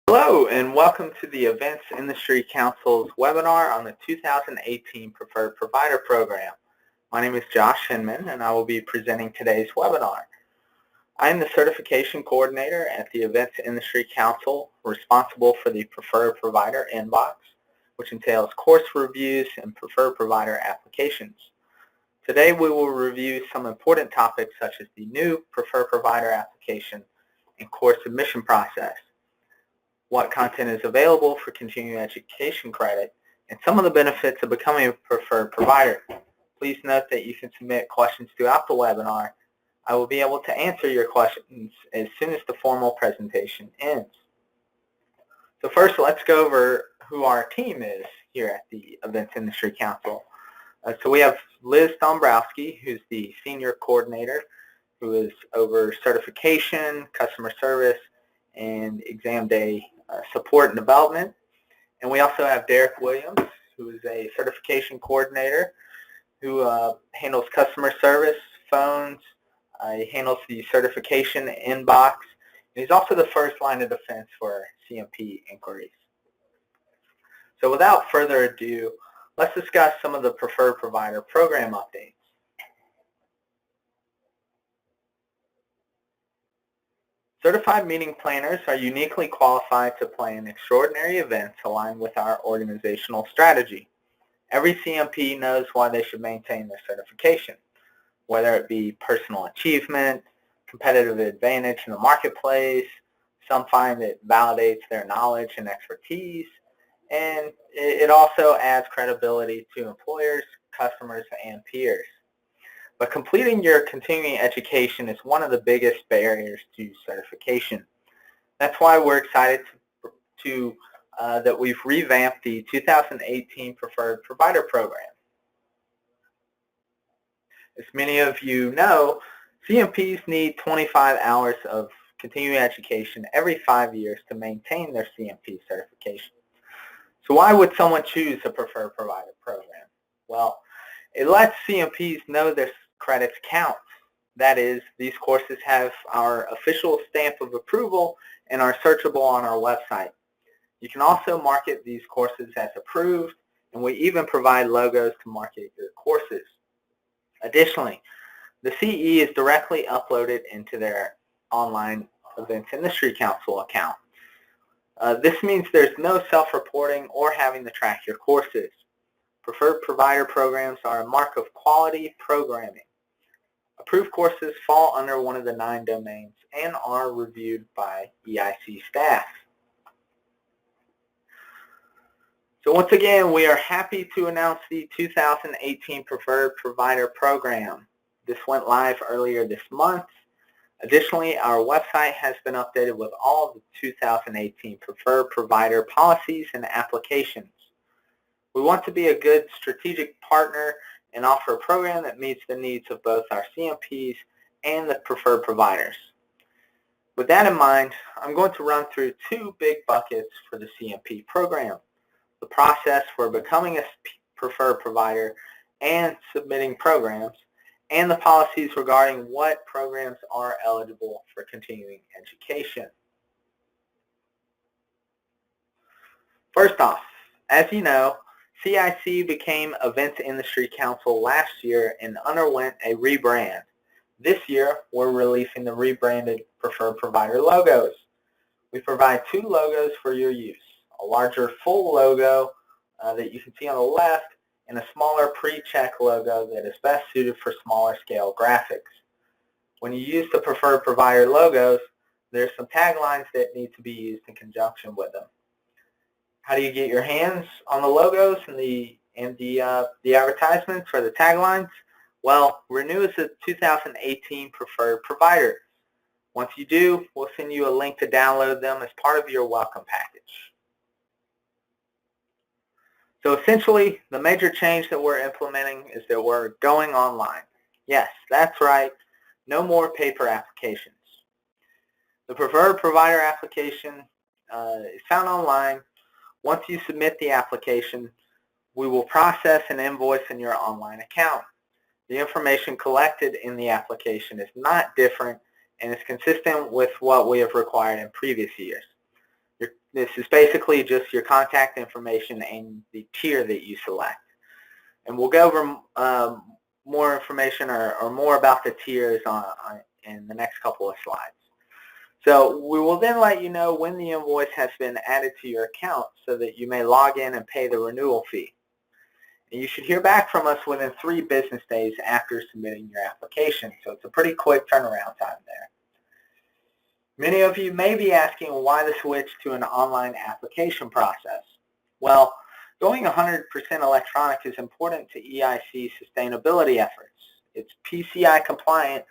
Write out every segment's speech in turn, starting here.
Hello and welcome to the Events Industry Council's webinar on the 2018 Preferred Provider Program. My name is Josh Hinman and I will be presenting today's webinar. I am the Certification Coordinator at the Events Industry Council, responsible for the Preferred Provider Inbox, which entails course reviews and Preferred Provider applications. Today we will review some important topics such as the new Preferred Provider application and course submission process, what content is available for continuing education credit, and some of the benefits of becoming a preferred provider. Please note that you can submit questions throughout the webinar. I will be able to answer your questions as soon as the formal presentation ends. So first, let's go over who our team is here at the Events Industry Council. So we have Liz Dombrowski, who's the Senior Coordinator, who is over certification, customer service, and exam day support and development. And we also have Derek Williams, who is a certification coordinator who handles customer service, phones, he handles the certification inbox, and he's also the first line of defense for CMP inquiries. So without further ado, let's discuss some of the Preferred Provider program updates. Certified meeting planners are uniquely qualified to plan extraordinary events aligned with our organizational strategy. Every CMP knows why they should maintain their certification, whether it be personal achievement, competitive advantage in the marketplace. Some find it validates their knowledge and expertise, and it also adds credibility to employers, customers, and peers. But completing your continuing education is one of the biggest barriers to certification. That's why we're excited that we've revamped the 2018 Preferred Provider Program. As many of you know, CMPs need 25 hours of continuing education every 5 years to maintain their CMP certification. So why would someone choose a Preferred Provider program? Well, it lets CMPs know their credits count. That is, these courses have our official stamp of approval and are searchable on our website. You can also market these courses as approved, and we even provide logos to market your courses. Additionally, the CE is directly uploaded into their online Events Industry Council account. This means there's no self-reporting or having to track your courses. Preferred Provider programs are a mark of quality programming. Approved courses fall under one of the 9 domains and are reviewed by EIC staff. So once again, we are happy to announce the 2018 Preferred Provider Program. This went live earlier this month. Additionally, our website has been updated with all of the 2018 Preferred Provider policies and applications. We want to be a good strategic partner and offer a program that meets the needs of both our CMPs and the preferred providers. With that in mind, I'm going to run through 2 big buckets for the CMP program: the process for becoming a preferred provider and submitting programs, and the policies regarding what programs are eligible for continuing education. First off, as you know, CIC became Events Industry Council last year and underwent a rebrand. This year, we're releasing the rebranded Preferred Provider logos. We provide 2 logos for your use: a larger full logo that you can see on the left, and a smaller pre-check logo that is best suited for smaller scale graphics. When you use the Preferred Provider logos, there's some taglines that need to be used in conjunction with them. How do you get your hands on the logos and the advertisements for the taglines? Well, renew as a 2018 Preferred Provider. Once you do, we'll send you a link to download them as part of your welcome package. So essentially, the major change that we're implementing is that we're going online. Yes, that's right. No more paper applications. The Preferred Provider application is found online. Once you submit the application, we will process an invoice in your online account. The information collected in the application is not different and is consistent with what we have required in previous years. This is basically just your contact information and the tier that you select. And we'll go over more information or more about the tiers in the next couple of slides. So we will then let you know when the invoice has been added to your account so that you may log in and pay the renewal fee. And you should hear back from us within 3 business days after submitting your application. So it's a pretty quick turnaround time there. Many of you may be asking why the switch to an online application process. Well, going 100% electronic is important to EIC sustainability efforts. It's PCI compliant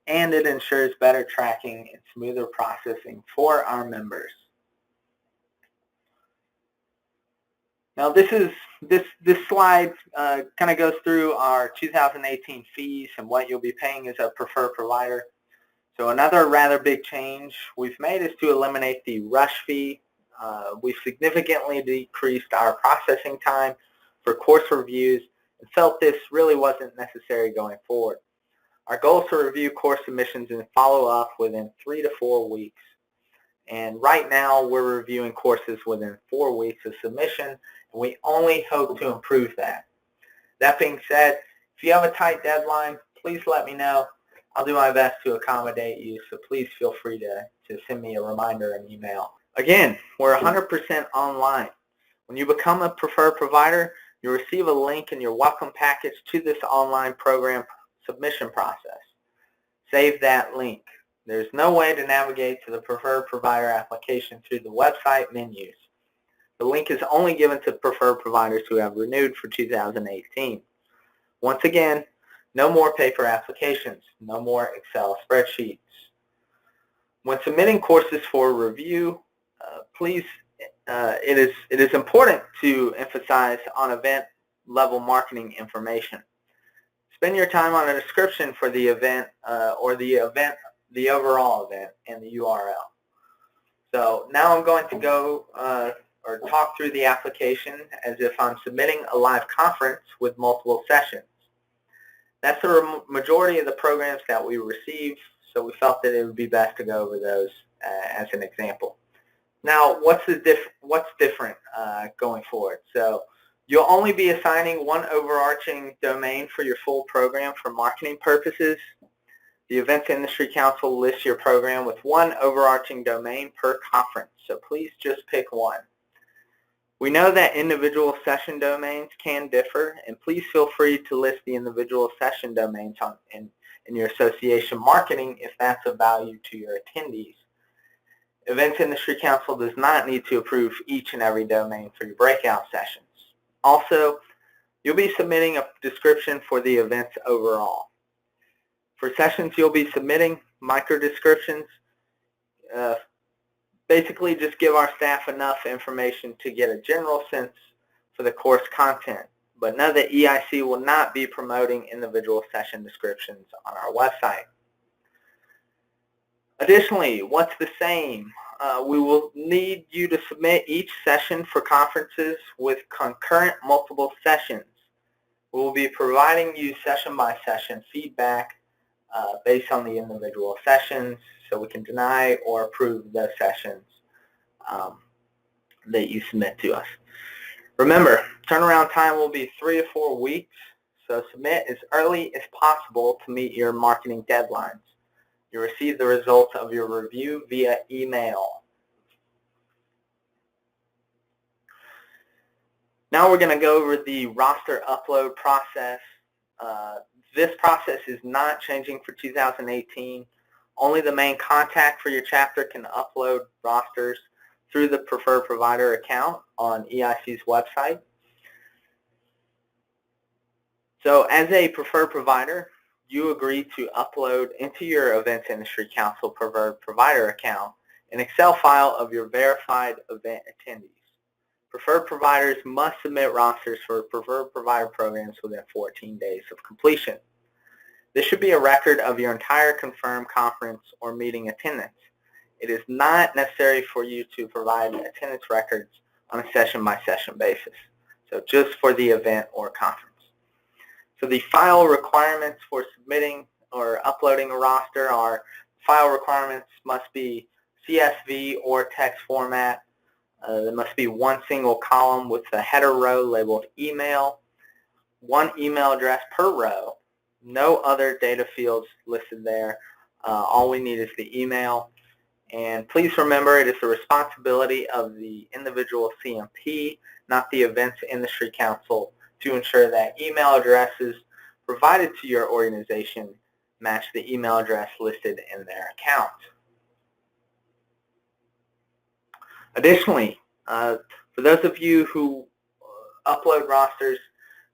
and it ensures better tracking and smoother processing for our members. Now this slide kind of goes through our 2018 fees and what you'll be paying as a preferred provider. So another rather big change we've made is to eliminate the rush fee. We've significantly decreased our processing time for course reviews and felt this really wasn't necessary going forward. Our goal is to review course submissions and follow up within 3 to 4 weeks. And right now we're reviewing courses within 4 weeks of submission, and we only hope to improve that. That being said, if you have a tight deadline, please let me know. I'll do my best to accommodate you, so please feel free to send me a reminder and email. Again, we're 100% online. When you become a preferred provider, you'll receive a link in your welcome package to this online program submission process. Save that link. There's no way to navigate to the preferred provider application through the website menus. The link is only given to preferred providers who have renewed for 2018. Once again, no more paper applications, no more Excel spreadsheets. When submitting courses for review, please, it is important to emphasize on event level marketing information. Spend your time on a description for the event or the overall event and the URL. So now I'm going to go or talk through the application as if I'm submitting a live conference with multiple sessions. That's the majority of the programs that we receive, so we felt that it would be best to go over those as an example. Now, what's different going forward? So you'll only be assigning one overarching domain for your full program for marketing purposes. The Events Industry Council lists your program with one overarching domain per conference, so please just pick one. We know that individual session domains can differ, and please feel free to list the individual session domains in your association marketing if that's of value to your attendees. Events Industry Council does not need to approve each and every domain for your breakout sessions. Also, you'll be submitting a description for the events overall. For sessions you'll be submitting micro descriptions. Basically just give our staff enough information to get a general sense for the course content, but know that EIC will not be promoting individual session descriptions on our website. Additionally, what's the same? We will need you to submit each session for conferences with concurrent multiple sessions. We will be providing you session by session feedback based on the individual sessions, so we can deny or approve those sessions that you submit to us. Remember, turnaround time will be 3 to 4 weeks, so submit as early as possible to meet your marketing deadlines. You'll receive the results of your review via email. Now we're going to go over the roster upload process. This process is not changing for 2018. Only the main contact for your chapter can upload rosters through the preferred provider account on EIC's website. So as a preferred provider, you agree to upload into your Events Industry Council preferred provider account an Excel file of your verified event attendees. Preferred providers must submit rosters for preferred provider programs within 14 days of completion. This should be a record of your entire confirmed conference or meeting attendance. It is not necessary for you to provide attendance records on a session-by-session basis, so just for the event or conference. So the file requirements for submitting or uploading a roster are file requirements must be CSV or text format. There must be one single column with a header row labeled email, one email address per row, no other data fields listed there. All we need is the email. And please remember, it is the responsibility of the individual CMP, not the Events Industry Council, to ensure that email addresses provided to your organization match the email address listed in their account. Additionally, for those of you who upload rosters,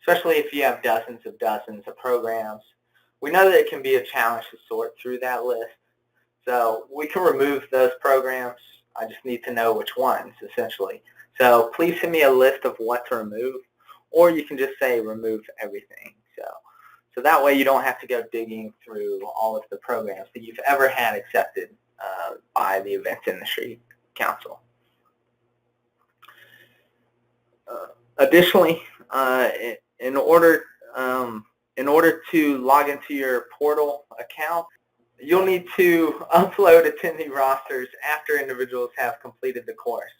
especially if you have dozens of programs, we know that it can be a challenge to sort through that list. So we can remove those programs. I just need to know which ones, essentially. So please send me a list of what to remove, or you can just say remove everything. So that way you don't have to go digging through all of the programs that you've ever had accepted by the Events Industry Council. Additionally, in order to log into your portal account, you'll need to upload attendee rosters after individuals have completed the course.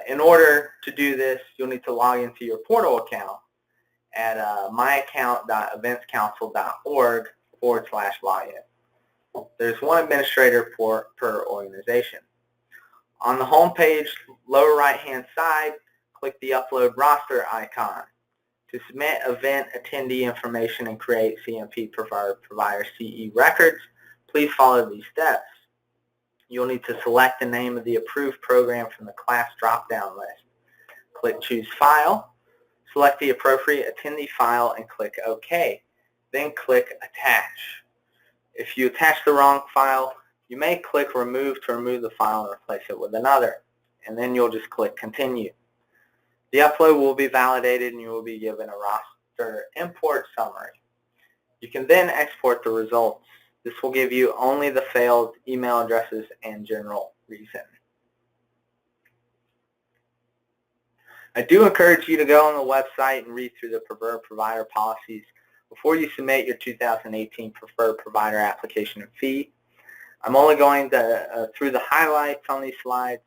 In order to do this, you'll need to log into your portal account at myaccount.eventscouncil.org/login. There's one administrator per organization. On the home page, lower right-hand side, click the Upload Roster icon. To submit event attendee information and create CMP provider CE records, please follow these steps. You'll need to select the name of the approved program from the class drop-down list. Click Choose File, select the appropriate attendee file, and click OK. Then click Attach. If you attach the wrong file, you may click Remove to remove the file and replace it with another, and then you'll just click Continue. The upload will be validated and you will be given a roster import summary. You can then export the results. This will give you only the failed email addresses and general reason. I do encourage you to go on the website and read through the preferred provider policies before you submit your 2018 preferred provider application and fee. I'm only going through the highlights on these slides.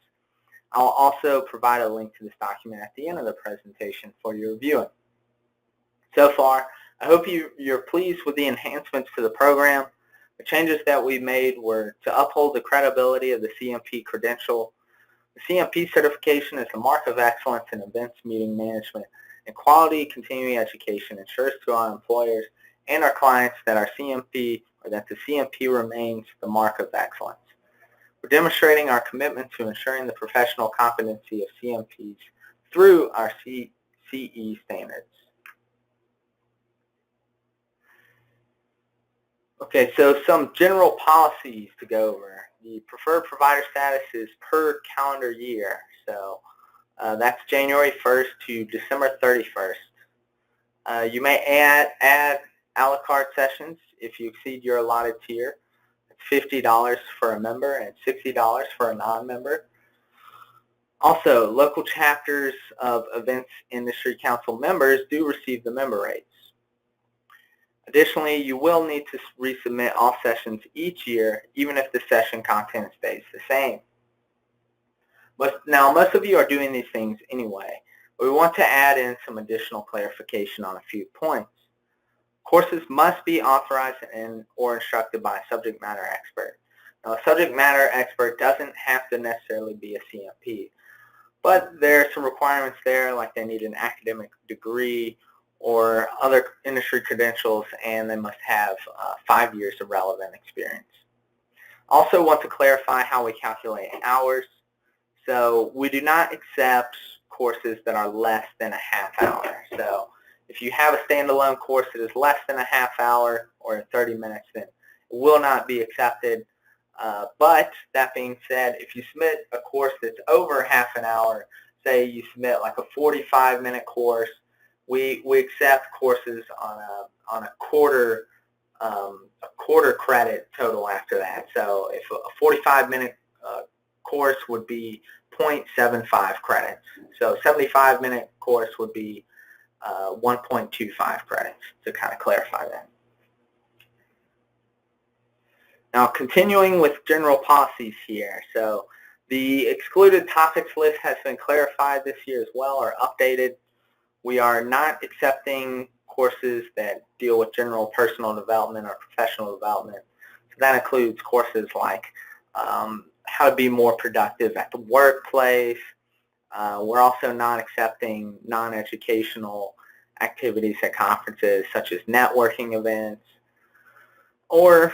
I'll also provide a link to this document at the end of the presentation for your reviewing. So far, I hope you're pleased with the enhancements to the program. The changes that we made were to uphold the credibility of the CMP credential. The CMP certification is a mark of excellence in events meeting management, and quality continuing education ensures to our employers and our clients that the CMP remains the mark of excellence. We're demonstrating our commitment to ensuring the professional competency of CMPs through our CE standards. Okay, so some general policies to go over. The preferred provider status is per calendar year, so that's January 1st to December 31st. You may add a la carte sessions if you exceed your allotted tier. $50 for a member and $60 for a non-member. Also, local chapters of Events Industry Council members do receive the member rates. Additionally, you will need to resubmit all sessions each year, even if the session content stays the same. Now, most of you are doing these things anyway, but we want to add in some additional clarification on a few points. Courses must be authorized or instructed by a subject matter expert. Now, a subject matter expert doesn't have to necessarily be a CMP, but there are some requirements there, like they need an academic degree or other industry credentials, and they must have 5 years of relevant experience. Also want to clarify how we calculate hours. So we do not accept courses that are less than a half hour. So if you have a standalone course that is less than a half hour or 30 minutes, then it will not be accepted. But that being said, if you submit a course that's over half an hour, say you submit like a 45-minute course, we accept courses on a quarter credit total after that. So if a 45-minute course would be 0.75 credits. So 75-minute course would be 1.25 credits, to kind of clarify that. Now, continuing with general policies here. So The excluded topics list has been clarified this year as well, or updated. We are not accepting courses that deal with general personal development or professional development. So that includes courses like how to be more productive at the workplace. We're also not accepting non-educational activities at conferences such as networking events, or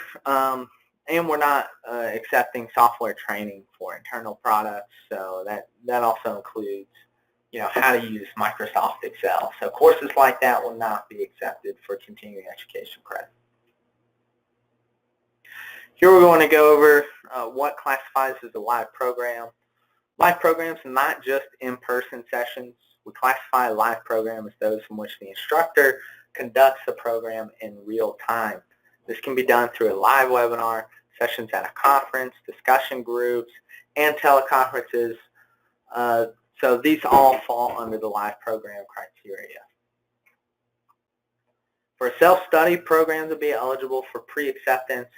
and we're not accepting software training for internal products. So that also includes, how to use Microsoft Excel. So courses like that will not be accepted for continuing education credit. Here we're going to go over what classifies as a live program. Live programs are not just in-person sessions. We classify a live program as those in which the instructor conducts the program in real time. This can be done through a live webinar, sessions at a conference, discussion groups, and teleconferences. So these all fall under the live program criteria. For a self-study program to be eligible for pre-acceptance,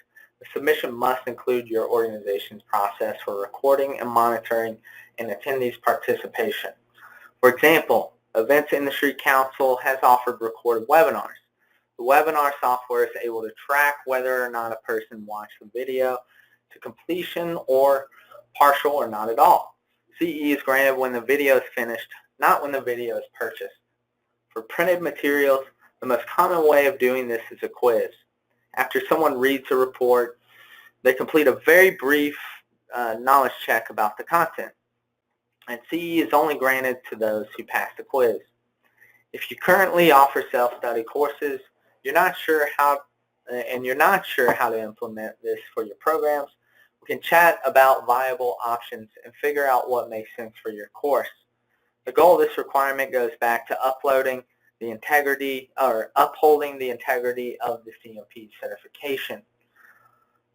the submission must include your organization's process for recording and monitoring an attendee's participation. For example, Events Industry Council has offered recorded webinars. The webinar software is able to track whether or not a person watched the video to completion or partial or not at all. CE is granted when the video is finished, not when the video is purchased. For printed materials, the most common way of doing this is a quiz. After someone reads a report, they complete a very brief knowledge check about the content. And CE is only granted to those who pass the quiz. If you currently offer self-study courses, you're not sure how to implement this for your programs, we can chat about viable options and figure out what makes sense for your course. The goal of this requirement goes back to upholding the integrity of the CMP certification.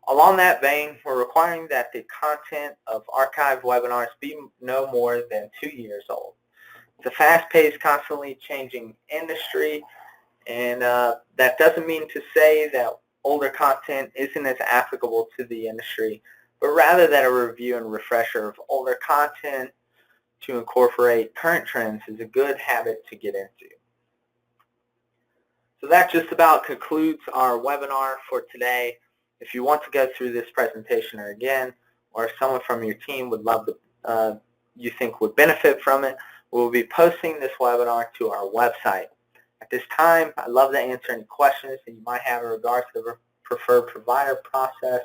Along that vein, we're requiring that the content of archived webinars be no more than 2 years old. It's a fast-paced, constantly changing industry, and that doesn't mean to say that older content isn't as applicable to the industry, but rather that a review and refresher of older content to incorporate current trends is a good habit to get into. So that just about concludes our webinar for today. If you want to go through this presentation again, or if someone from your team would love to, you think would benefit from it, we'll be posting this webinar to our website. At this time, I'd love to answer any questions that you might have in regards to the preferred provider process.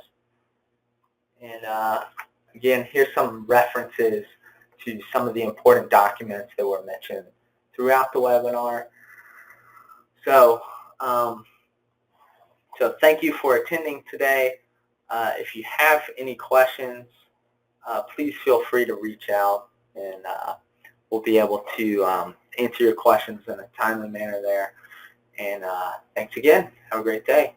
And again, here's some references to some of the important documents that were mentioned throughout the webinar. So thank you for attending today. If you have any questions, please feel free to reach out, and we'll be able to answer your questions in a timely manner there. And thanks again. Have a great day.